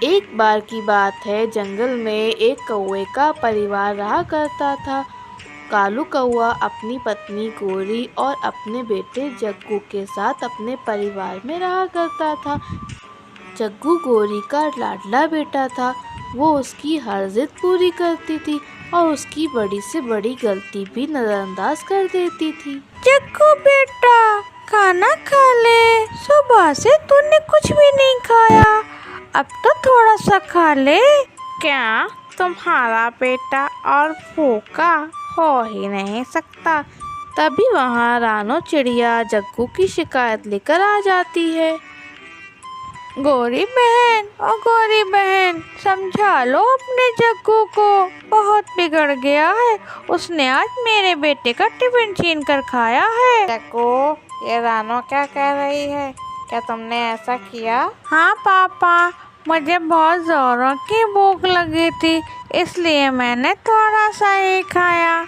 एक बार की बात है, जंगल में एक कौवे का परिवार रहा करता था। कालू कौवा अपनी पत्नी गोरी और अपने बेटे जग्गू के साथ अपने परिवार में रहा करता था। जग्गू गोरी का लाडला बेटा था। वो उसकी हर जिद पूरी करती थी और उसकी बड़ी से बड़ी गलती भी नजरअंदाज कर देती थी। जग्गू बेटा, खाना खा ले। सुबह से तूने कुछ भी नहीं खाया, अब तो थोड़ा सा खा ले। क्या तुम्हारा बेटा और भूखा हो ही नहीं सकता? तभी वहाँ रानो चिड़िया जग्गू की शिकायत लेकर आ जाती है। गोरी बहन, समझा लो अपने जग्गू को, बहुत बिगड़ गया है। उसने आज मेरे बेटे का टिफिन छीन कर खाया है। जग्गू, ये रानो क्या कह रही है? क्या तुमने ऐसा किया? हाँ पापा, मुझे बहुत जोरों की भूख लगी थी, इसलिए मैंने थोड़ा सा ही खाया।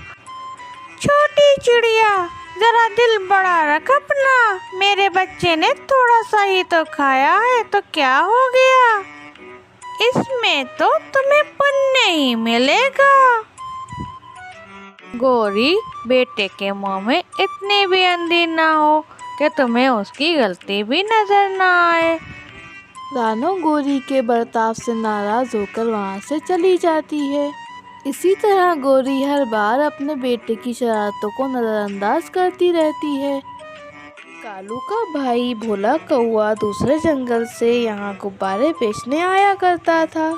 छोटी चिड़िया, जरा दिल बड़ा रख अपना। मेरे बच्चे ने थोड़ा सा ही तो खाया है, तो क्या हो गया? इसमें तो तुम्हें पुण्य ही मिलेगा। गोरी, बेटे के मुंह में इतनी भी अंधी ना हो कि तुम्हें उसकी गलती भी नजर ना आए। रानो गोरी के बर्ताव से नाराज होकर वहाँ से चली जाती है। इसी तरह गोरी हर बार अपने बेटे की शरारतों को नजरअंदाज करती रहती है। कालू का भाई भोला कौवा दूसरे जंगल से यहाँ गुब्बारे बेचने आया करता था।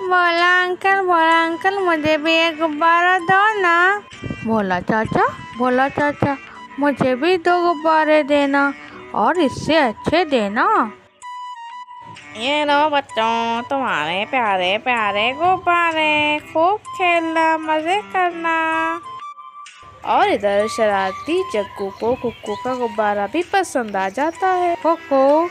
भोला अंकल, मुझे भी एक गुब्बारा दो ना। भोला चाचा, मुझे भी 2 गुब्बारे देना, और इससे अच्छे देना। ये लो बच्चों, तुम्हारे प्यारे प्यारे गुब्बारे। खूब खेलना, मजे करना। और इधर शरारती जग्गू को कुक्कू का गुब्बारा भी पसंद आ जाता है। कुक्कू,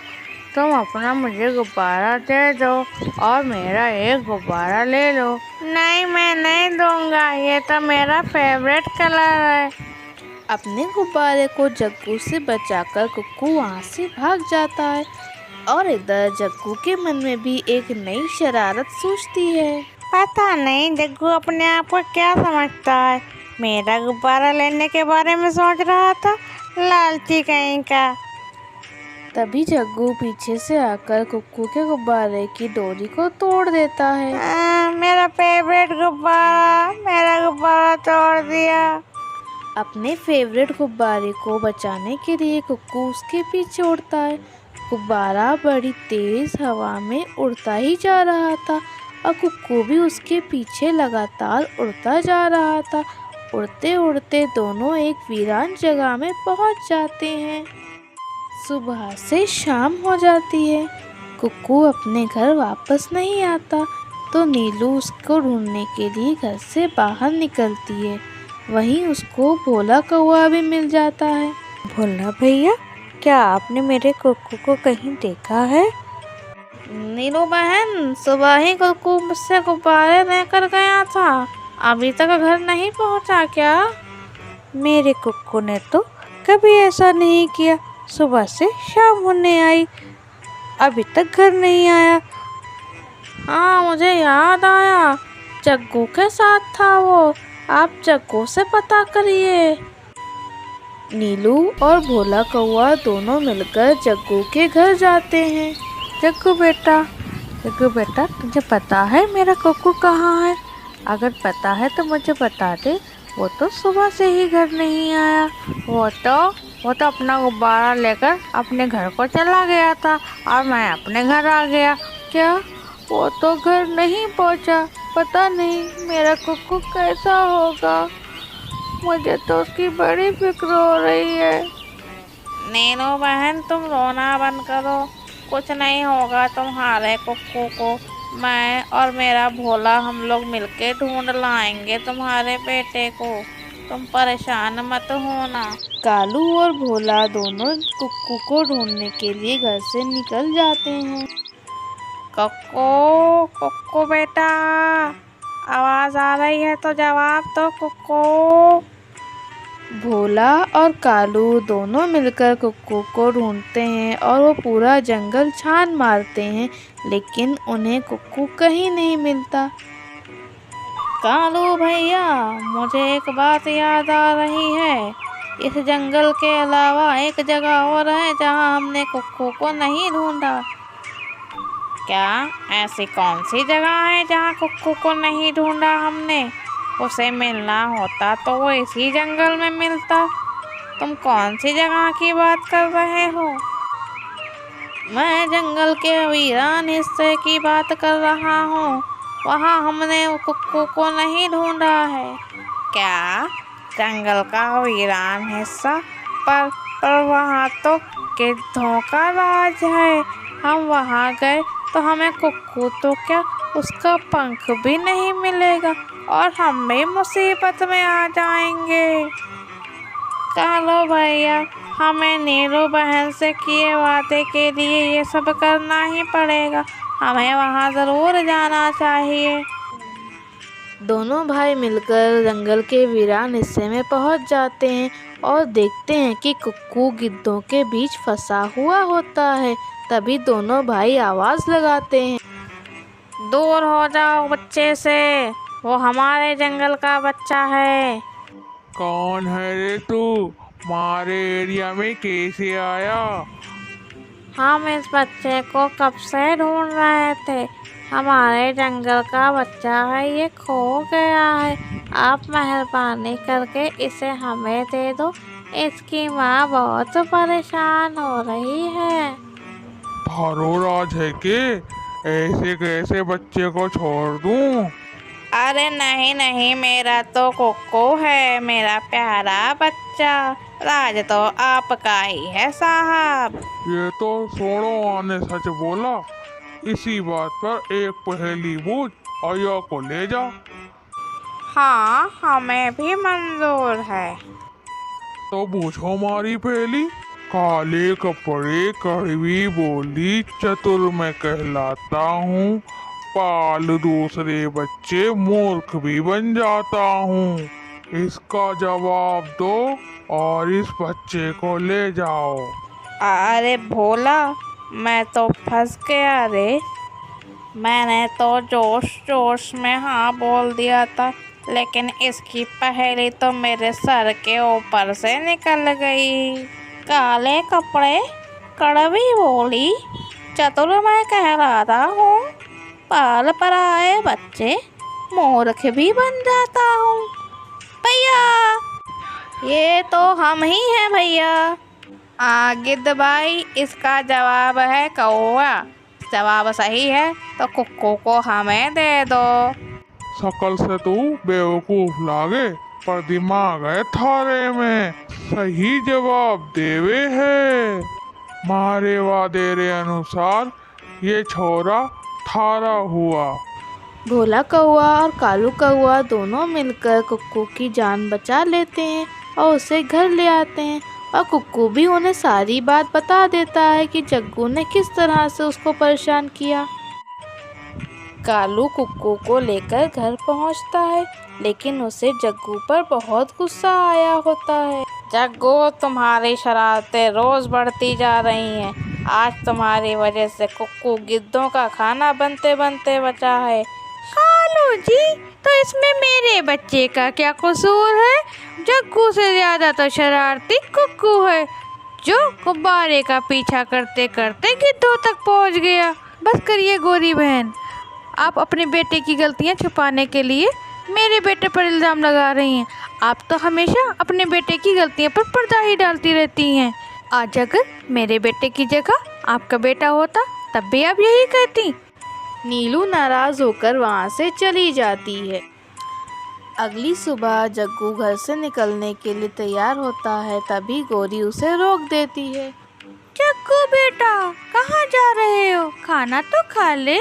तुम अपना मुझे गुब्बारा दे दो और मेरा एक गुब्बारा ले लो। नहीं, मैं नहीं दूंगा, ये तो मेरा फेवरेट कलर है। अपने गुब्बारे को जग्गू से बचाकर कुक्कू वहाँ से भाग जाता है। और इधर जग्गू के मन में भी एक नई शरारत सूझती है। पता नहीं जग्गू अपने आप को क्या समझता है, मेरा गुब्बारा लेने के बारे में सोच रहा था, लालची कहीं का। तभी जग्गू पीछे से आकर कुक्कू के गुब्बारे की डोरी को तोड़ देता है। मेरा फेवरेट गुब्बारा, मेरा गुब्बारा तोड़ दिया। अपने फेवरेट गुब्बारे को बचाने के लिए कुक्कू उसके पीछे उड़ता है। गुब्बारा बड़ी तेज हवा में उड़ता ही जा रहा था और कुक्कू भी उसके पीछे लगातार उड़ता जा रहा था। उड़ते उड़ते दोनों एक वीरान जगह में पहुंच जाते हैं। सुबह से शाम हो जाती है। कुक्कू अपने घर वापस नहीं आता, तो नीलू उसको ढूंढने के लिए घर से बाहर निकलती है। वहीं उसको भोला कौवा भी मिल जाता है। भोला भैया, क्या आपने मेरे कुक्कू को कहीं देखा है? नीलू बहन, सुबह ही कुक्कू मुझसे गुब्बारे लेकर गया था, अभी तक घर नहीं पहुंचा क्या? मेरे कुक्कू ने तो कभी ऐसा नहीं किया, सुबह से शाम होने आई, अभी तक घर नहीं आया। हाँ, मुझे याद आया, जग्गू के साथ था वो। आप जग्गू से पता करिए। नीलू और भोला कौवा दोनों मिलकर जग्गू के घर जाते हैं। जग्गू बेटा, तुझे पता है मेरा कुक्कू कहाँ है? अगर पता है तो मुझे बता दे। वो तो सुबह से ही घर नहीं आया। वो तो अपना गुब्बारा लेकर अपने घर को चला गया था और मैं अपने घर आ गया। क्या? वो तो घर नहीं पहुंचा। पता नहीं मेरा कुक्कू कैसा होगा, मुझे तो उसकी बड़ी फिक्र हो रही है। नीलू बहन, तुम रोना बंद करो, कुछ नहीं होगा तुम्हारे कुक्कू को। मैं और मेरा भोला हम लोग मिलके ढूंढ लाएंगे तुम्हारे बेटे को, तुम परेशान मत होना। कालू और भोला दोनों कुक्कू को ढूंढने के लिए घर से निकल जाते हैं। कुक्कू बेटा, आवाज आ रही है तो जवाब दो कुक्कू। भोला और कालू दोनों मिलकर कुक्कू को ढूंढते हैं और वो पूरा जंगल छान मारते हैं, लेकिन उन्हें कुक्कू कहीं नहीं मिलता। कालू भैया, मुझे एक बात याद आ रही है। इस जंगल के अलावा एक जगह और है जहाँ हमने कुक्कू को नहीं ढूंढा। क्या ऐसी कौन सी जगह है जहाँ कुक्कू को नहीं ढूंढा हमने? उसे मिलना होता तो वो इसी जंगल में मिलता। तुम कौन सी जगह की बात कर रहे हो? मैं जंगल के वीरान हिस्से की बात कर रहा हूँ। वहाँ हमने कुक्कू को नहीं ढूंढा है। क्या? जंगल का वीरान हिस्सा? पर वहाँ तो गिद्धों का राज है। हम वहाँ गए तो हमें कुक्कू तो क्या, उसका पंख भी नहीं मिलेगा और हम भी मुसीबत में आ जाएंगे। कालू भैया, हमें नीलू बहन से किए वादे के लिए ये सब करना ही पड़ेगा। हमें वहाँ ज़रूर जाना चाहिए। दोनों भाई मिलकर जंगल के वीरान हिस्से में पहुंच जाते हैं और देखते हैं कि कुक्कू गिद्धों के बीच फंसा हुआ होता है। तभी दोनों भाई आवाज़ लगाते हैं, दूर हो जाओ बच्चे से, वो हमारे जंगल का बच्चा है। कौन है रे तू? हमारे एरिया में कैसे आया? हम इस बच्चे को कब से ढूंढ रहे थे। हमारे जंगल का बच्चा है, ये खो गया है। आप मेहरबानी करके इसे हमें दे दो। इसकी माँ बहुत परेशान हो रही है। थारो राज है के? ऐसे कैसे बच्चे को छोड़ दूं? अरे नहीं नहीं, मेरा तो कुक्कू है, मेरा प्यारा बच्चा। राज तो आपका ही है साहब। ये तो सोड़ो ने सच बोला। इसी बात पर एक पहेली पूछ, आया को ले जा। हाँ, हमें भी मंजूर है। तो पूछो हमारी पहेली। काले कपड़े कड़वी बोली, चतुर मैं कहलाता हूँ। पाल दूसरे बच्चे, मूर्ख भी बन जाता हूँ। इसका जवाब दो और इस बच्चे को ले जाओ। अरे भोला, मैं तो फंस गया रे। मैंने तो जोश जोश में हाँ बोल दिया था, लेकिन इसकी पहेली तो मेरे सर के ऊपर से निकल गई। काले कपड़े, कड़वी बोली, चतुर मैं कहलाता हूँ। पाल पर आए बच्चे, मूर्ख भी बन जाता हूँ। भैया, ये तो हम ही हैं भैया। गिद्ध भाई, इसका जवाब है कौवा। जवाब सही है तो कुक्कू को हमें दे दो। शकल से तू बेवकूफ लागे, पर दिमाग है थारे में। सही जवाब देवे है। मारे वादे रे अनुसार ये छोरा थारा हुआ। भोला कौवा और कालू कौवा दोनों मिलकर कुक्कू की जान बचा लेते हैं और उसे घर ले आते हैं। और कुक्कू भी उन्हें सारी बात बता देता है कि जग्गू ने किस तरह से उसको परेशान किया। कालू कुक्कू को लेकर घर पहुंचता है, लेकिन उसे जग्गू पर बहुत गुस्सा आया होता है। जग्गू, तुम्हारी शरारतें रोज बढ़ती जा रही हैं। आज तुम्हारी वजह से कुक्कू गिद्धों का खाना बनते बनते बचा है। कालू जी, तो इसमें मेरे बच्चे का क्या कसूर है? जग्गू से ज्यादा तो शरारती कुक्कू है, जो गुब्बारे का पीछा करते करते गिद्धों तक पहुंच गया। बस करिए गोरी बहन, आप अपने बेटे की गलतियां छुपाने के लिए मेरे बेटे पर इल्ज़ाम लगा रही हैं। आप तो हमेशा अपने बेटे की गलतियों पर पर्दा ही डालती रहती हैं। आज अगर मेरे बेटे की जगह आपका बेटा होता तब भी आप यही कहती। नीलू नाराज होकर वहाँ से चली जाती है। अगली सुबह जग्गू घर से निकलने के लिए तैयार होता है, तभी गोरी उसे रोक देती है। जग्गू बेटा, कहाँ जा रहे हो? खाना तो खा ले।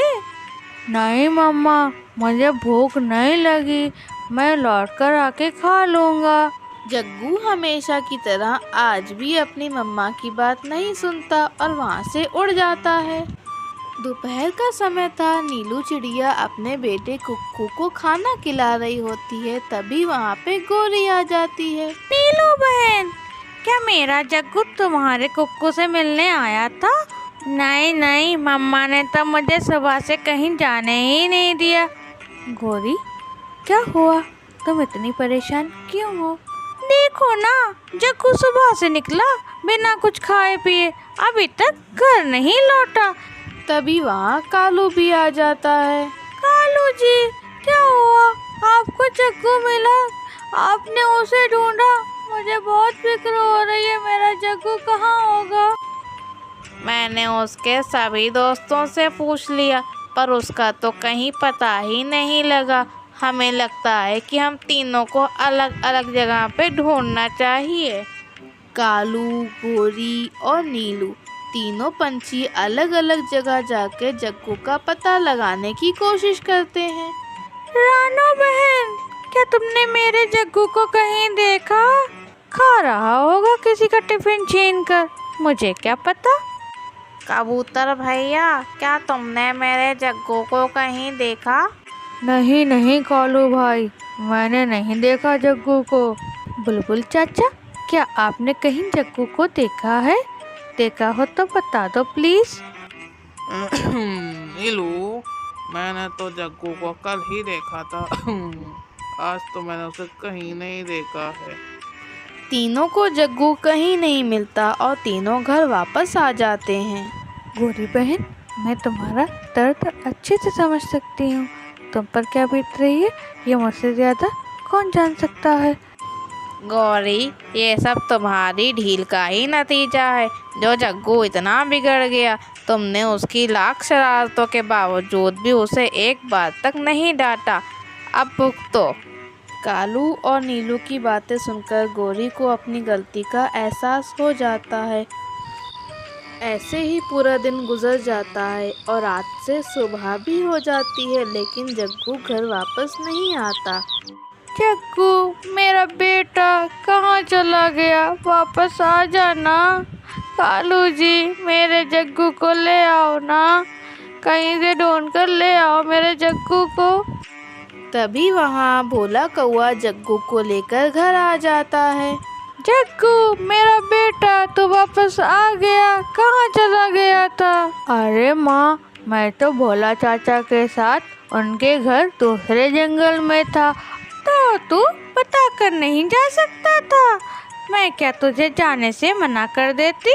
नहीं मम्मा, मुझे भूख नहीं लगी, मैं लौटकर आके खा लूँगा। जग्गू हमेशा की तरह आज भी अपनी मम्मा की बात नहीं सुनता और वहाँ से उड़ जाता है। दोपहर का समय था। नीलू चिड़िया अपने बेटे कुक्कू को खाना खिला रही होती है। तभी वहाँ पे गोरी आ जाती है। नीलू बहन, क्या मेरा जग्गू तुम्हारे कुक्कू से मिलने आया था? नहीं नहीं, मम्मा ने तो मुझे सुबह से कहीं जाने ही नहीं दिया। गोरी, क्या हुआ? तुम इतनी परेशान क्यों हो? देखो ना, जग्गू सुबह से निकला बिना कुछ खाए पिए, अभी तक घर नहीं लौटा। तभी वहाँ कालू भी आ जाता है। कालू जी, क्या हुआ? आपको जग्गू मिला? आपने उसे ढूंढा? मुझे बहुत फिक्र हो रही है, मेरा जग्गू कहाँ होगा? मैंने उसके सभी दोस्तों से पूछ लिया, पर उसका तो कहीं पता ही नहीं लगा। हमें लगता है कि हम तीनों को अलग अलग जगह पे ढूंढना चाहिए। कालू, गोरी और नीलू तीनों पंछी अलग अलग जगह जाके जग्गू का पता लगाने की कोशिश करते हैं। रानो बहन, क्या तुमने मेरे जग्गू को कहीं देखा? खा रहा होगा किसी का टिफिन छीन कर, मुझे क्या पता। कबूतर भैया, क्या तुमने मेरे जग्गू को कहीं देखा? नहीं नहीं कालू भाई, मैंने नहीं देखा जग्गू को। बुलबुल चाचा, क्या आपने कहीं जग्गू को देखा है? देखा हो तो बता दो प्लीज। नीलू, मैंने तो जग्गू को कल ही देखा था। आज तो मैंने उसे कहीं नहीं देखा है। तीनों को जग्गू कहीं नहीं मिलता और तीनों घर वापस आ जाते हैं। गोरी बहन, मैं तुम्हारा दर्द अच्छे से समझ सकती हूँ। तुम पर क्या बीत रही है, ये मुझसे ज्यादा कौन जान सकता है। गौरी, ये सब तुम्हारी ढील का ही नतीजा है। जो जग्गू इतना बिगड़ गया, तुमने उसकी लाख शरारतों के बावजूद भी उसे एक बार तक नहीं डांटा। अब भुगतो। कालू और नीलू की बातें सुनकर गोरी को अपनी गलती का एहसास हो जाता है। ऐसे ही पूरा दिन गुजर जाता है और रात से सुबह भी हो जाती है, लेकिन जग्गू घर वापस नहीं आता। जग्गू, मेरा बेटा कहाँ चला गया? वापस आ जाना। कालू जी, मेरे जग्गू को ले आओ ना, कहीं से ढूंढ कर ले आओ मेरे जग्गू को। तभी वहाँ भोला कौआ जग्गू को लेकर घर आ जाता है। जग्गू, मेरा बेटा तो वापस आ गया, कहाँ चला गया था? अरे माँ, मैं तो भोला चाचा के साथ उनके घर दूसरे जंगल में था, तो तू बता कर नहीं जा सकता था? मैं क्या तुझे जाने से मना कर देती?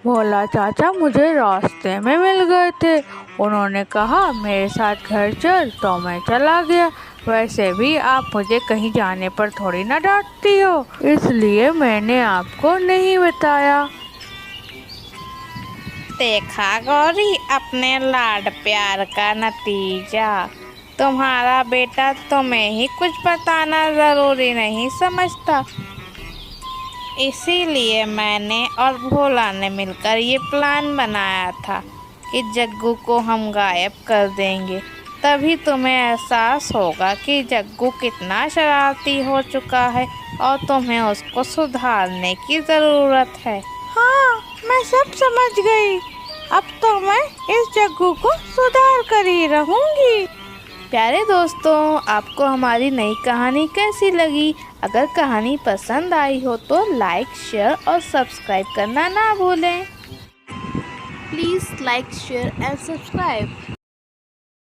भोला चाचा मुझे रास्ते में मिल गए थे, उन्होंने कहा मेरे साथ घर चल, तो मैं चला गया। वैसे भी आप मुझे कहीं जाने पर थोड़ी ना डांटती हो, इसलिए मैंने आपको नहीं बताया। देखा गौरी, अपने लाड प्यार का नतीजा। तुम्हारा बेटा तुम्हें ही कुछ बताना ज़रूरी नहीं समझता। इसीलिए मैंने और भोला ने मिलकर ये प्लान बनाया था कि जग्गू को हम गायब कर देंगे। तभी तुम्हें एहसास होगा कि जग्गू कितना शरारती हो चुका है और तुम्हें उसको सुधारने की ज़रूरत है। हाँ, मैं सब समझ गई। अब तो मैं इस जग्गू को सुधार कर ही रहूंगी। प्यारे दोस्तों, आपको हमारी नई कहानी कैसी लगी? अगर कहानी पसंद आई हो तो लाइक, शेयर और सब्सक्राइब करना ना भूलें। Please like, share and subscribe.